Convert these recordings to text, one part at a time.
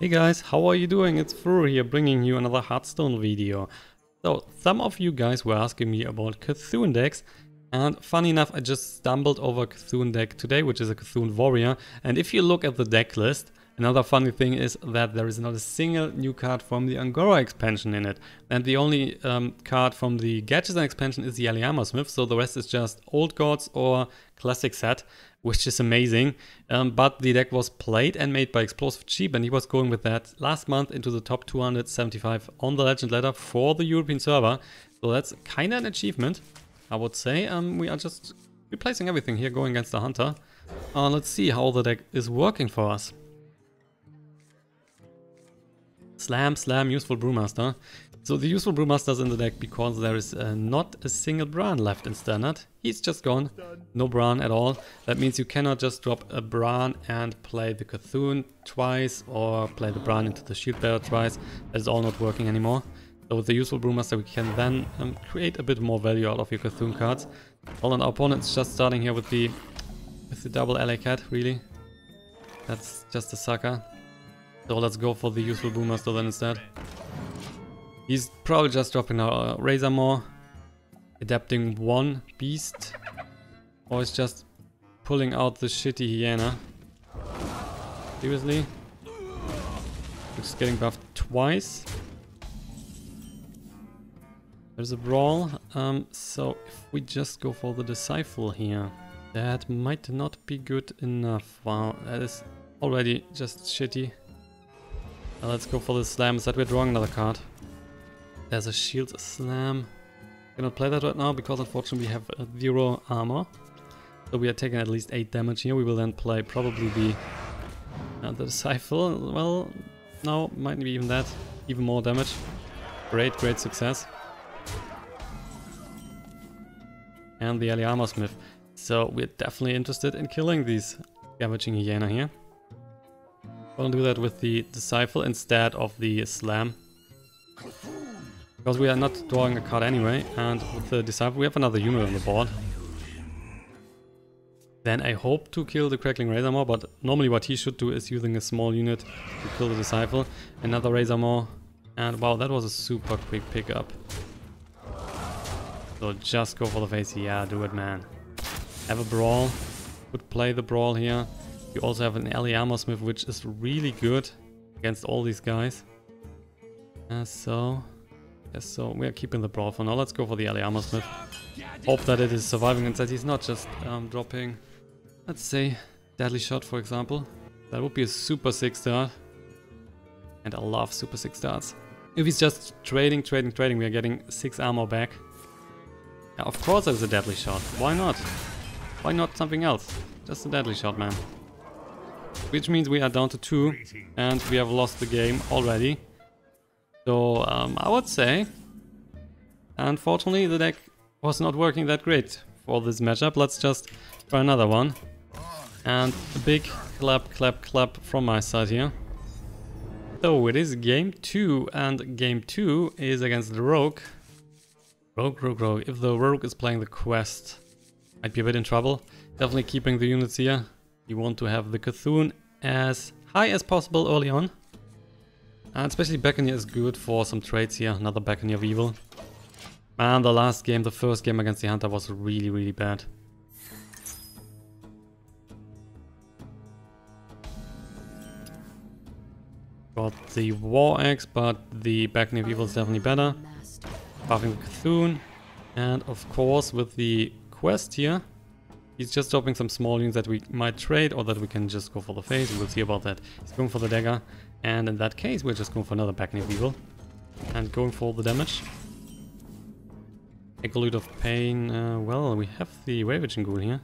Hey guys, how are you doing? It's Furo here bringing you another Hearthstone video. So, some of you guys were asking me about THUN decks, and funny enough I just stumbled over a THUN deck today, which is a THUN warrior. And if you look at the deck list, another funny thing is that there is not a single new card from the Ungoro expansion in it. And the only card from the Gadgets expansion is the Armorsmith, so the rest is just Old Gods or Classic set, which is amazing. But the deck was played and made by Explosive Cheap, and he was going with that last month into the top 275 on the Legend ladder for the European server. So that's kind of an achievement, I would say. We are just replacing everything here, going against the Hunter. Let's see how the deck is working for us. Slam, Youthful Brewmaster. So the Youthful Brewmaster is in the deck because there is not a single Brawl left in Standard. He's just gone. No Brawl at all. That means you cannot just drop a Brawl and play the THUN twice or play the Brawl into the Shieldbearer twice. That is all not working anymore. So with the Youthful Brewmaster we can then create a bit more value out of your THUN cards. Well, and our opponent's just starting here with the double LA Cat, really. That's just a sucker. So let's go for the Youthful Brewmaster then instead. He's probably just dropping our Razor Maw, adapting one beast, or he's just pulling out the shitty Hyena. Seriously? It's getting buffed twice. There's a Brawl, so if we just go for the Disciple here, that might not be good enough. Wow, that is already just shitty. Let's go for the Slam instead. We're drawing another card. There's a Shield Slam. Cannot play that right now because unfortunately we have 0 armor. So we are taking at least 8 damage here. We will then play probably the Disciple. Well, no, might be even that. Even more damage. Great success. And the Armorsmith. So we're definitely interested in killing these Ravaging Hyena here. We'll do that with the Disciple instead of the Slam. Because we are not drawing a card anyway, and with the Disciple we have another unit on the board. Then I hope to kill the Crackling Razor Maw, but normally what he should do is using a small unit to kill the Disciple. Another Razor Maw, and wow, that was a super quick pickup. So just go for the face, yeah, do it man. Have a Brawl, could play the Brawl here. You also have an Armorsmith, which is really good against all these guys. So we are keeping the Brawl for now. Let's go for the Armorsmith. Hope that it is surviving and that he's not just dropping, let's say, Deadly Shot, for example. That would be a super 6-star. And I love super 6-stars. If he's just trading, we are getting 6 armor back. Yeah, of course there's a Deadly Shot. Why not? Why not something else? Just a Deadly Shot, man. Which means we are down to 2 and we have lost the game already. So I would say, unfortunately the deck was not working that great for this matchup. Let's just try another one. And a big clap from my side here. So it is game 2, and game 2 is against the Rogue. Rogue. If the Rogue is playing the Quest, might be a bit in trouble. Definitely keeping the units here. You want to have the THUN as high as possible early on. And especially Beckoner is good for some trades here. Another Beckoner of Evil. Man, the first game against the Hunter was really bad. Got the War Axe, but the Beckoner of Evil is definitely better. Buffing the THUN. And of course with the Quest here, he's just dropping some small units that we might trade or that we can just go for the face. We'll see about that. He's going for the dagger. And in that case, we're just going for another Beckoner of Evil. And going for the damage. Acolyte of Pain. Well, we have the Ravaging Ghoul here.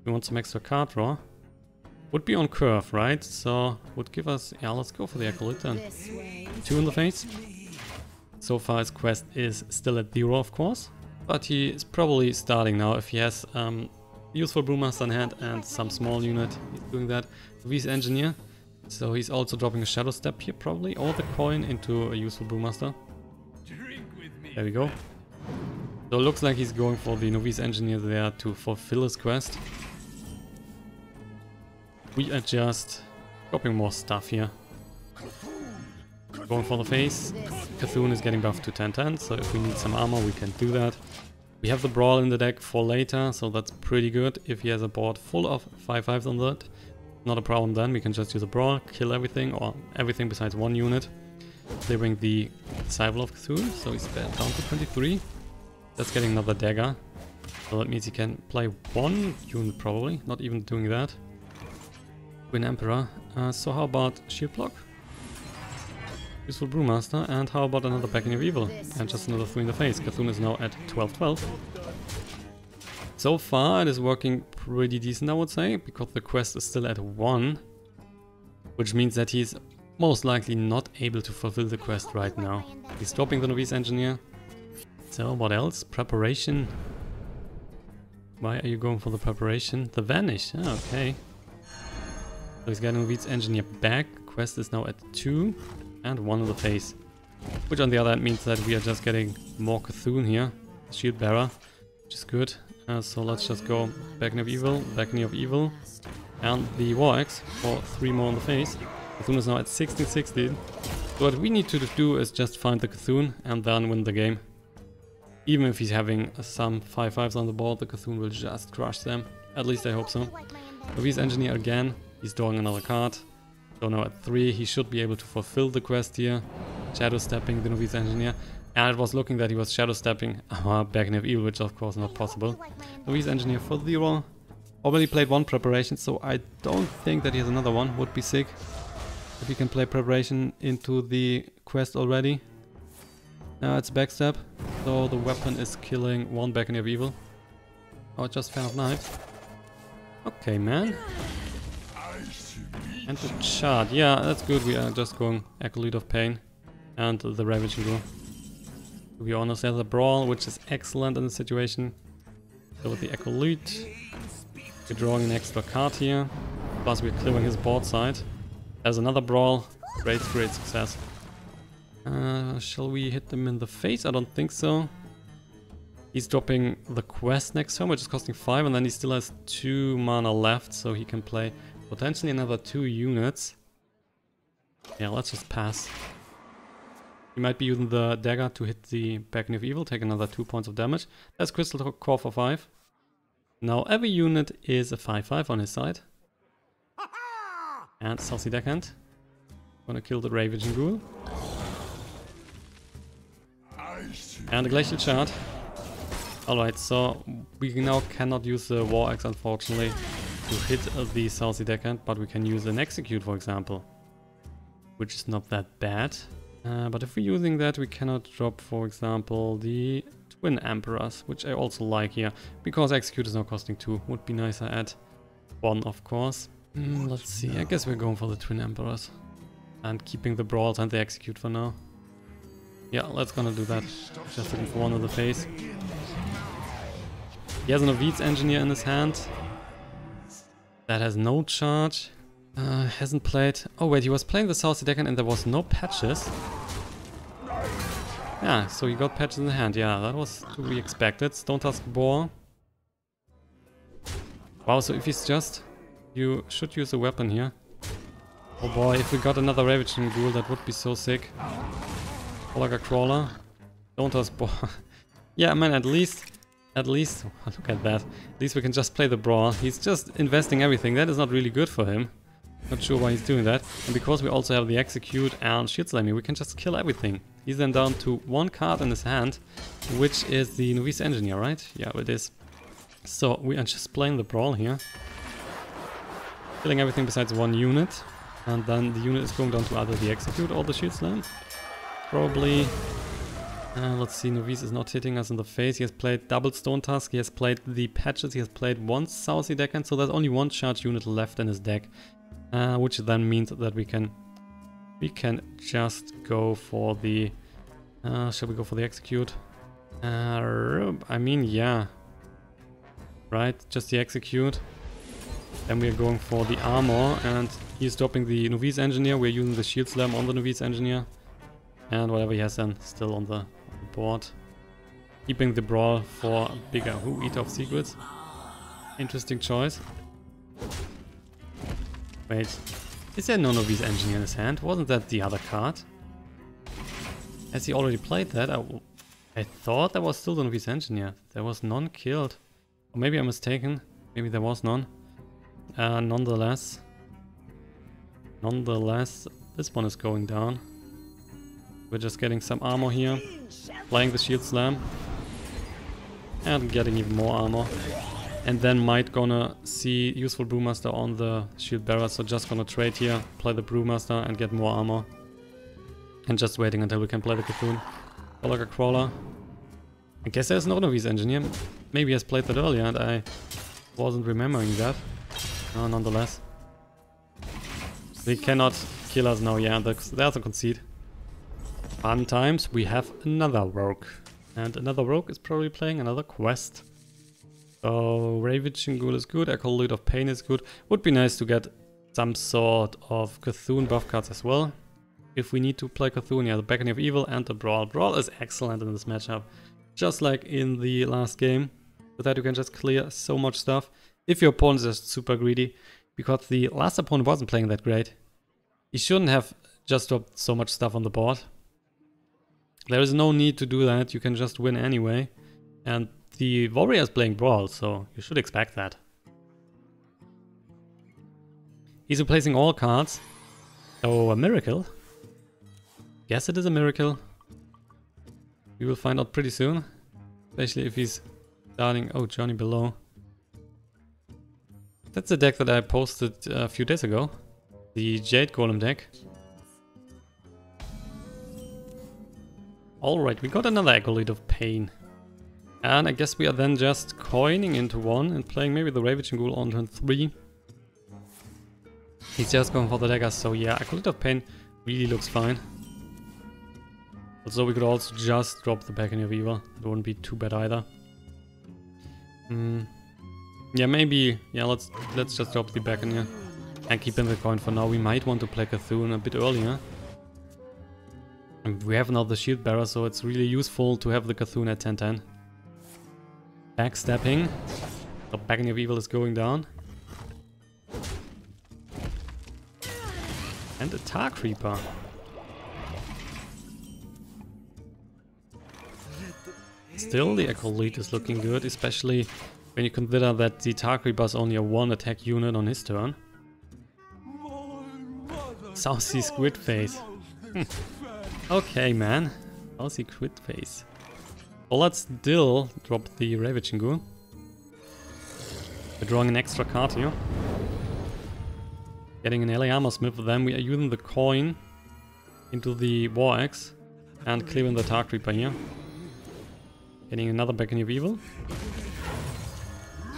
We want some extra card draw. Would be on curve, right? So, would give us... Yeah, let's go for the Acolyte then. 2 in the face. So far his quest is still at 0, of course. But he is probably starting now if he has Youthful Brewmaster in hand and some small unit. He's doing that. V's Engineer. So he's also dropping a Shadow Step here probably, or the coin into a Youthful Brewmaster. There we go. So it looks like he's going for the Novice Engineer there to fulfill his quest. We are just dropping more stuff here. Going for the face. Cthulhu is getting buffed to 10/10, so if we need some armor, we can do that. We have the Brawl in the deck for later, so that's pretty good. If he has a board full of 5/5s on that, not a problem then. We can just use a Brawl, kill everything, or everything besides one unit. Clearing the Disciple of Cthulhu, so he's down to 23. That's getting another dagger. So that means he can play one unit probably, not even doing that. Twin Emperor. So how about Shield Block? Youthful Brewmaster, and how about another Beckoner of Evil? And just another 3 in the face. Cthulhu is now at 12/12. So far it is working pretty decent, I would say, because the quest is still at 1. Which means that he's most likely not able to fulfill the quest right now. He's dropping the Novice Engineer. So what else? Preparation. Why are you going for the preparation? The Vanish. Ah, okay. So he's getting Novice Engineer back. Quest is now at 2 and 1 in the face. Which on the other hand means that we are just getting more Cthulhu here. Shieldbearer, which is good. So let's just go Beckoner of Evil, and the War Axe for 3 more in the face. Cthulhu is now at 16/16. So what we need to do is just find the Cthulhu and then win the game. Even if he's having some 5/5s on the board, the Cthulhu will just crush them. At least I hope so. Novice Engineer again. He's drawing another card. So now at 3 he should be able to fulfill the quest here. Shadow stepping the Novice Engineer. And it was looking that he was shadow stepping Beckoner of Evil, which of course not possible. Novice Engineer for 0. Already played 1 preparation, so I don't think that he has another one. Would be sick if he can play preparation into the quest already. Now it's backstab, so the weapon is killing 1 Beckoner of Evil. Oh, just Fan of Knives. Okay, man. And the chart, yeah, that's good. We are just going Acolyte of Pain and the Ravaging Ghoul. To be honest, there's a Brawl, which is excellent in the situation. So with the Acolyte, we're drawing an extra card here. Plus we're clearing his board side. There's another Brawl. Great success. Shall we hit them in the face? I don't think so. He's dropping the quest next turn, which is costing 5, and then he still has 2 mana left, so he can play potentially another 2 units. Yeah, let's just pass. He might be using the dagger to hit the Beckoner of Evil, take another 2 points of damage. That's Crystal Core for 5. Now every unit is a 5/5 on his side. And Saucy Deckhand. Gonna kill the Ravaging Ghoul. And a Glacial Shard. Alright, so we now cannot use the War Axe, unfortunately, to hit the Saucy Deckhand, but we can use an Execute, for example, which is not that bad. But if we're using that, we cannot drop, for example, the Twin Emperors, which I also like here, because Execute is now costing 2. Would be nicer at 1, of course. Let's see, I guess we're going for the Twin Emperors and keeping the Brawls and the Execute for now. Yeah, let's gonna do that. Just looking for 1 in the face. He has a Novice Engineer in his hand. That has no charge. Hasn't played... Oh wait, he was playing the Saucy Deckhand and there was no patches. Yeah, so he got patches in the hand. Yeah, that was to be expected. Stone Tusk Boar. Wow, so if he's just... You should use a weapon here. Oh boy, if we got another Ravaging Ghoul, that would be so sick. Or like a Crawler. Stone Tusk Boar. Yeah, man, at least, look at that. At least we can just play the Brawl. He's just investing everything. That is not really good for him. Not sure why he's doing that. And because we also have the Execute and Shield Slamming, we can just kill everything. He's then down to 1 card in his hand, which is the Novice Engineer, right? Yeah, it is. So we are just playing the Brawl here. Killing everything besides 1 unit. And then the unit is going down to either the Execute or the Shield Slam. Probably... let's see, Novice is not hitting us in the face. He has played double Stone Tusk, he has played the patches, he has played 1 Saucy Deckhand, so there's only 1 charge unit left in his deck. Which then means that we can just go for the... shall we go for the Execute? I mean, yeah. Right, just the Execute. Then we're going for the Armor, and he's dropping the Novice Engineer. We're using the Shield Slam on the Novice Engineer. And whatever he has then, still on the board. Keeping the Brawl for bigger Eater of Secrets. Interesting choice. Wait, Is there no Novice Engineer in his hand? Wasn't that the other card? Has he already played that? I thought there was still the Novice Engineer. There was none killed. Or maybe I'm mistaken. Maybe there was none. Nonetheless, this one is going down. We're just getting some armor here. Playing the Shield Slam. And getting even more armor. And then might gonna see Youthful Brewmaster on the Shieldbearer, so just gonna trade here, play the Brewmaster and get more armor. And just waiting until we can play the Cthulhu. Or like a crawler. I guess there's no Novice Engineer. Maybe he has played that earlier and I wasn't remembering that. Nonetheless. They cannot kill us now, yeah, there's a concede. Fun times, we have another rogue. And another rogue is probably playing another quest. So Ravaging Ghoul is good, Acolyte of Pain is good. Would be nice to get some sort of Cthulhu buff cards as well. If we need to play Cthulhu, yeah, the Beckoner of Evil and the Brawl. Brawl is excellent in this matchup. Just like in the last game. With that you can just clear so much stuff. If your opponent is just super greedy. Because the last opponent wasn't playing that great. He shouldn't have just dropped so much stuff on the board. There is no need to do that, you can just win anyway. And the warrior is playing Brawl, so you should expect that. He's replacing all cards. Oh, a miracle? Guess it is a miracle. We will find out pretty soon. Especially if he's starting... Oh, Johnny Below. That's the deck that I posted a few days ago. The Jade Golem deck. Alright, we got another Acolyte of Pain. And I guess we are then just coining into one and playing maybe the Ravaging Ghoul on turn 3. He's just going for the daggers, so yeah, Acolyte of Pain really looks fine. Also, we could also just drop the Beckoner of Evil. It wouldn't be too bad either. Yeah, maybe... Yeah, let's just drop the Beckoner and keep in the coin for now. We might want to play Cthulhu a bit earlier. And we have now the Shieldbearer, so it's really useful to have the Cthulhu at 10-10. Backstepping. The Beckoner of Evil is going down. And a Tar Creeper. Still, the Acolyte is looking good, especially when you consider that the Tar Creeper is only a 1 attack unit on his turn. Saucy Squid Face. Okay, man. Saucy Squid Face. Well, let's still drop the Ravaging Ghoul. We're drawing an extra card here. Getting an Armorsmith, then we are using the coin into the War Axe and clearing the Tar Creeper here. Getting another Beckoner of Evil.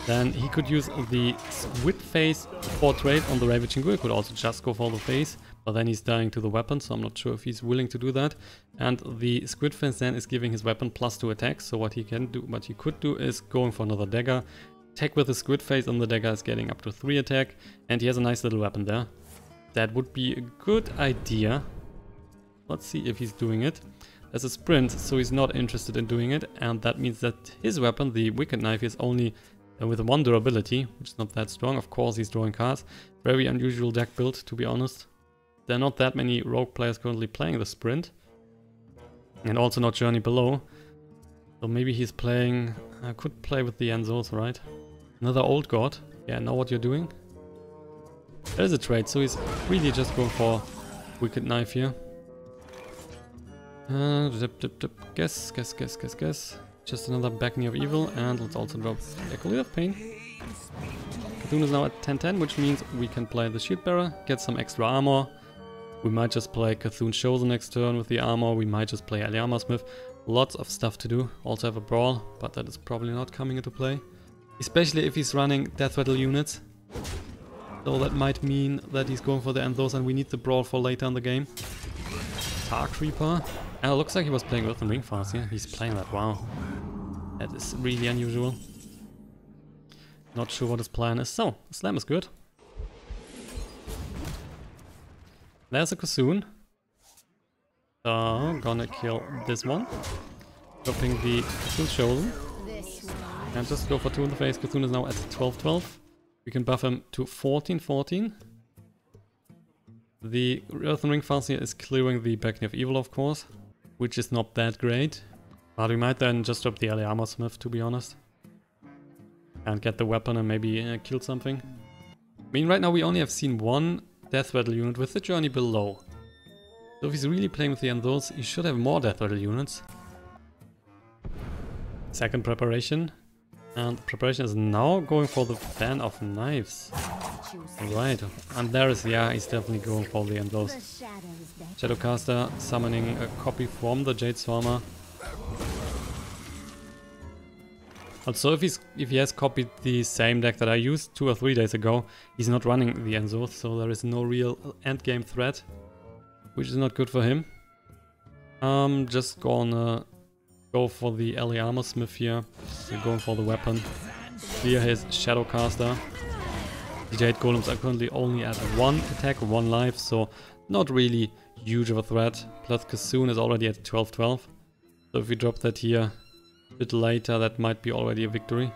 Then he could use the Squid Face for trade on the Ravaging Ghoul. He could also just go for the face, but then he's dying to the weapon, so I'm not sure if he's willing to do that. And the Squid Face then is giving his weapon +2 attack, so what he could do is going for another dagger. Attack with the Squid Face and the dagger is getting up to 3 attack, and he has a nice little weapon there. That would be a good idea. Let's see if he's doing it. There's a sprint, so he's not interested in doing it, and that means that his weapon, the Wicked Knife, is only with 1 durability, which is not that strong. Of course, he's drawing cards. Very unusual deck build, to be honest. There are not that many rogue players currently playing the sprint. And also not Journey Below. So maybe he's playing... I could play with the Enzos, right? Another old god. Yeah, I know what you're doing. There's a trade, so he's really just going for Wicked Knife here. Guess. Just another Beckoner of Evil, and let's also drop the Acolyte of Pain. Cthulhu is now at 10-10, which means we can play the Shieldbearer, get some extra armor. We might just play Cthulhu Chosen next turn with the armor, we might just play Armorsmith. Lots of stuff to do. Also have a Brawl, but that is probably not coming into play. Especially if he's running Death Rattle units. So that might mean that he's going for the Enthos and we need the Brawl for later in the game. Tar Creeper. And it looks like he was playing Earthen Ring Fast, yeah? He's playing that, wow. That is really unusual. Not sure what his plan is. So, the Slam is good. There's a Cthulhu. So, gonna kill this one. Dropping the Cthulhu Chosen. And just go for 2 in the face. Cthulhu is now at 12-12. We can buff him to 14-14. The Earthen Ring Farseer is clearing the Beckoner of Evil, of course, which is not that great. But we might then just drop the early Armorsmith, to be honest. And get the weapon and maybe kill something. I mean, right now we only have seen one Death Rattle unit with the journey below. So if he's really playing with the Enthos, he should have more Death Rattle units. Second preparation. And preparation is now going for the Fan of Knives. Right, and there is, yeah, he's definitely going for the Enthos. Shadowcaster summoning a copy from the Jade Swarmer. Also, if he has copied the same deck that I used 2 or 3 days ago, he's not running the Enthos, so there is no real endgame threat, which is not good for him. Just gonna go for the early Armorsmith here. We're going for the weapon. Clear his Shadowcaster. The Jade Golems are currently only at 1 attack, 1 life, so not really huge of a threat. Plus Kassoon is already at 12-12. So if we drop that here a bit later, that might be already a victory.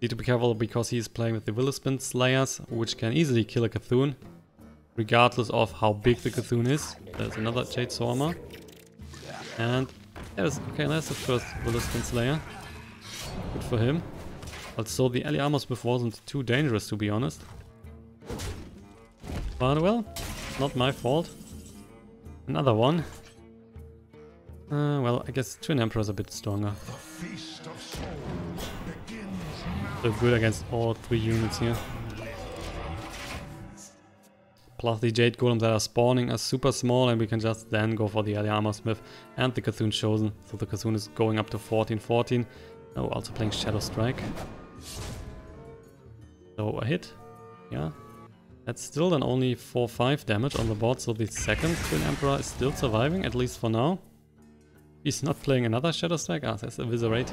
Need to be careful because he's playing with the Willospin Slayers, which can easily kill a Cthulhu, regardless of how big the Cthulhu is. There's another Jade Swarmer. And there's the first Willospin Slayer. Good for him. Also, the early Armorsmith wasn't too dangerous, to be honest. But well, not my fault. Another one. Well, I guess Twin Emperor is a bit stronger. So good against all 3 units here. Plus the Jade Golem that are spawning are super small, and we can just then go for the early Armorsmith and the Cthulhu Chosen. So the Cthulhu is going up to 14-14. Oh, also playing Shadow Strike. So a hit, yeah. That's still then only 4-5 damage on the board, so the second Twin Emperor is still surviving, at least for now. He's not playing another Shadow Strike. Ah, there's a Eviscerate.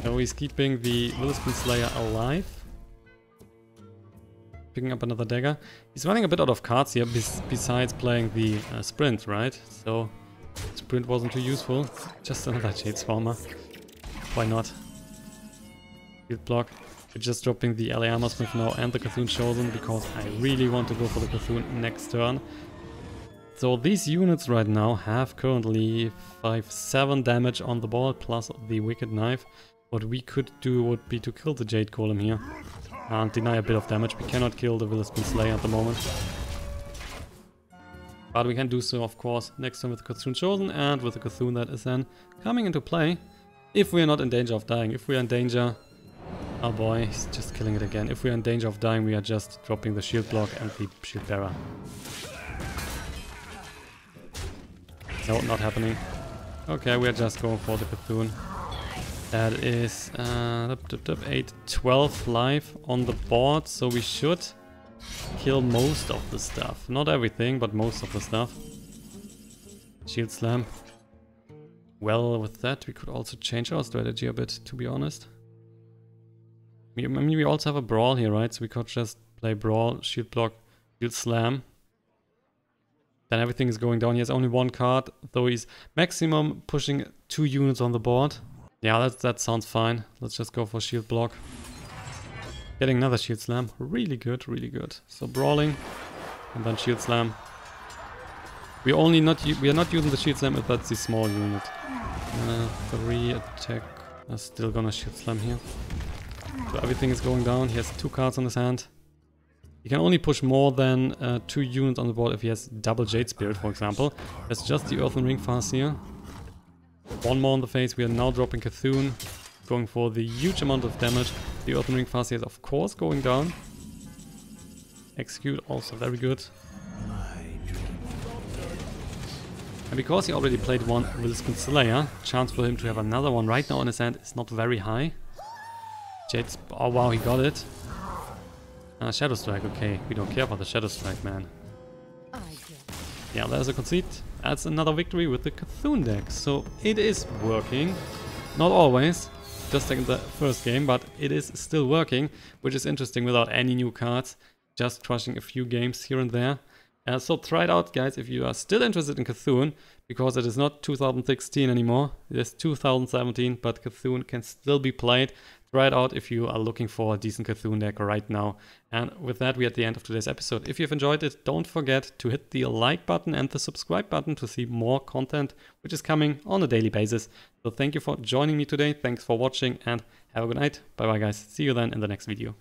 So he's keeping the Willospin Slayer alive. Picking up another dagger. He's running a bit out of cards here, besides playing the sprint, right? So sprint wasn't too useful. Just another Jade Swarmer. Why not? Field block. We're just dropping the LA Armorsmith now and the Cthulhu Chosen because I really want to go for the Cthulhu next turn. So these units right now have currently 5-7 damage on the board plus the Wicked Knife. What we could do would be to kill the Jade Golem here and deny a bit of damage. We cannot kill the Willospin Slayer at the moment. But we can do so, of course, next turn with the Cthulhu Chosen and with the Cthulhu that is then coming into play. If we are not in danger of dying. If we are in danger... Oh boy, he's just killing it again. If we are in danger of dying, we are just dropping the shield block and the Shieldbearer. No, not happening. Okay, we are just going for the Cthulhu. That is 8-12 life on the board, so we should kill most of the stuff. Not everything, but most of the stuff. Shield Slam. Well, with that we could also change our strategy a bit, to be honest. I mean, we also have a Brawl here, right? So we could just play Brawl, Shield Block, Shield Slam. Then everything is going down. He has only 1 card, though he's maximum pushing 2 units on the board. Yeah, that sounds fine. Let's just go for Shield Block. Getting another Shield Slam. Really good, really good. So Brawling and then Shield Slam. We are not using the Shield Slam if that's the small unit. 3 attack. I'm still gonna Shield Slam here. So everything is going down. He has 2 cards on his hand. He can only push more than 2 units on the board if he has double Jade Spirit, for example. That's just the Earthen Ring Farseer. 1 more on the face. We are now dropping Cthulhu, going for the huge amount of damage. The Earthen Ring Farseer is of course going down. Execute, also very good. And because he already played 1 Willospin Slayer, chance for him to have another one right now on his hand is not very high. Jade's... oh wow, he got it. Shadow Strike, okay. We don't care about the Shadow Strike, man. Yeah, there's a concede. That's another victory with the Cthulhu deck. So it is working. Not always, just like in the first game, but it is still working, which is interesting without any new cards. Just crushing a few games here and there. So try it out, guys, if you are still interested in Cthulhu, because it is not 2016 anymore. It is 2017, but Cthulhu can still be played. Try it out if you are looking for a decent Cthulhu deck right now. And with that, we're at the end of today's episode. If you've enjoyed it, don't forget to hit the like button and the subscribe button to see more content, which is coming on a daily basis. So thank you for joining me today. Thanks for watching and have a good night. Bye bye guys. See you then in the next video.